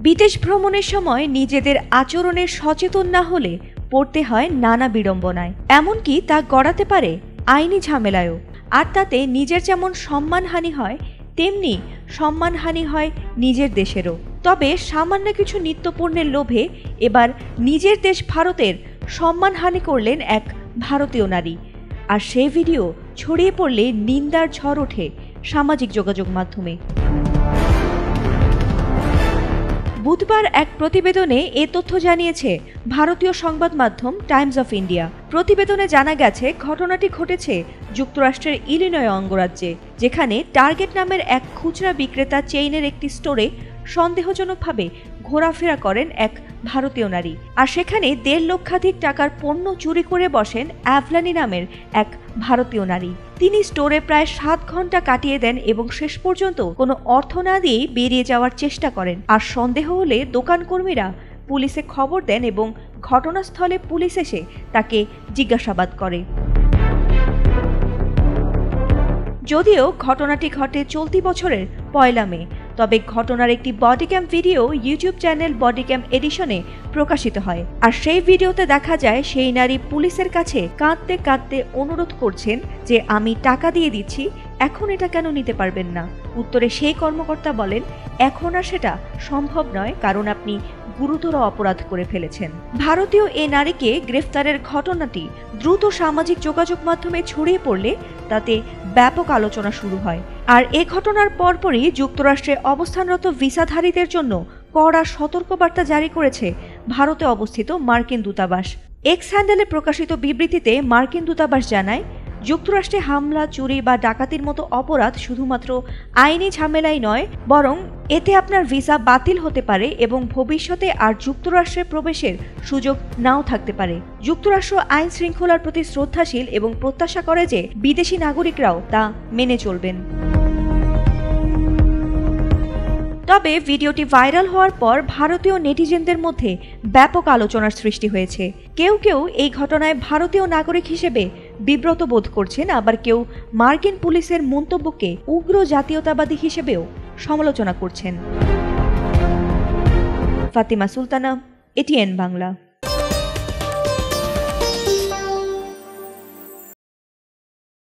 বিদেশ ভ্রমণের সময় নিজেদের আচরণের সচেতন না হলে পড়তে হয় নানা বিড়ম্বনায়, এমনকি তা গড়াতে পারে আইনি ঝামেলায়ও। আর তাতে নিজের যেমন সম্মানহানি হয়, তেমনি সম্মানহানি হয় নিজের দেশেরও। তবে সামান্য কিছু নিত্যপণ্যের লোভে এবার নিজের দেশ ভারতের সম্মানহানি করলেন এক ভারতীয় নারী। আর সেই ভিডিও ছড়িয়ে পড়লে নিন্দার ঝড় ওঠে সামাজিক যোগাযোগ মাধ্যমে। বুধবার এক প্রতিবেদনে এ তথ্য জানিয়েছে ভারতীয় সংবাদ মাধ্যম টাইমস অফ ইন্ডিয়া। প্রতিবেদনে জানা গেছে, ঘটনাটি ঘটেছে যুক্তরাষ্ট্রের ইলিনয় অঙ্গরাজ্যে, যেখানে টার্গেট নামের এক খুচরা বিক্রেতা চেইনের একটি স্টোরে সন্দেহজনকভাবে ঘোরাফেরা করেন এক ভারতীয় নারী। আর সেখানে 1.5 লক্ষাধিক টাকার পণ্য চুরি করে বসেন অ্যাভলানি নামের এক ভারতীয় নারী। তিনি স্টোরে প্রায় 7 ঘন্টা কাটিয়ে দেন এবং শেষ পর্যন্ত কোনো অর্থ না দিয়েই বেরিয়ে যাওয়ার চেষ্টা করেন। আর সন্দেহ হলে দোকানকর্মীরা পুলিশে খবর দেন এবং ঘটনাস্থলে পুলিশ এসে তাকে জিজ্ঞাসাবাদ করে। যদিও ঘটনাটি ঘটে চলতি বছরের 1 মে, তবে ঘটনার একটি bodycam video YouTube channel bodycam এডিশনে প্রকাশিত হয়। আর সেই ভিডিওতে দেখা যায় সেই নারী পুলিশের কাছে কাঁদতে কাঁদতে অনুরোধ করছেন যে আমি টাকা দিয়ে দিচ্ছি, এখন এটা কেন নিতে পারবেন না। উত্তরে সেই কর্মকর্তা বলেন, এখন আর সেটা সম্ভব নয়, কারণ আপনি গুরুতর অপরাধ করে ফেলেছেন। ভারতীয় এ নারীকে গ্রেফতারের ঘটনাটি দ্রুত সামাজিক যোগাযোগ মাধ্যমে ছড়িয়ে পড়লে তাতে ব্যাপক আলোচনা শুরু হয়। আর এ ঘটনার পরপরই যুক্তরাষ্ট্রে অবস্থানরত ভিসাধারীদের জন্য কড়া সতর্কবার্তা জারি করেছে ভারতে অবস্থিত মার্কিন দূতাবাস। এক্স হ্যান্ডেলে প্রকাশিত বিবৃতিতে মার্কিন দূতাবাস জানায়, যুক্তরাষ্ট্রে হামলা, চুরি বা ডাকাতির মতো অপরাধ শুধুমাত্র আইনি ঝামেলাই নয়, বরং এতে আপনার ভিসা বাতিল হতে পারে এবং ভবিষ্যতে আর যুক্তরাষ্ট্রে প্রবেশের সুযোগ নাও থাকতে পারে। যুক্তরাষ্ট্র আইন শৃঙ্খলার প্রতি শ্রদ্ধাশীল এবং প্রত্যাশা করে যে বিদেশি নাগরিকরাও তা মেনে চলবেন। তবে ভিডিওটি ভাইরাল হওয়ার পর ভারতীয় নেটিজেনদের মধ্যে ব্যাপক আলোচনার সৃষ্টি হয়েছে। কেউ কেউ এই ঘটনায় ভারতীয় নাগরিক হিসেবে বিব্রত বোধ করছেন, আবার কেউ মার্কিন পুলিশের মন্তব্যকে উগ্র জাতীয়তাবাদী হিসেবেও সমালোচনা করছেন। ফাতিমা সুলতানা, এটিএন বাংলা।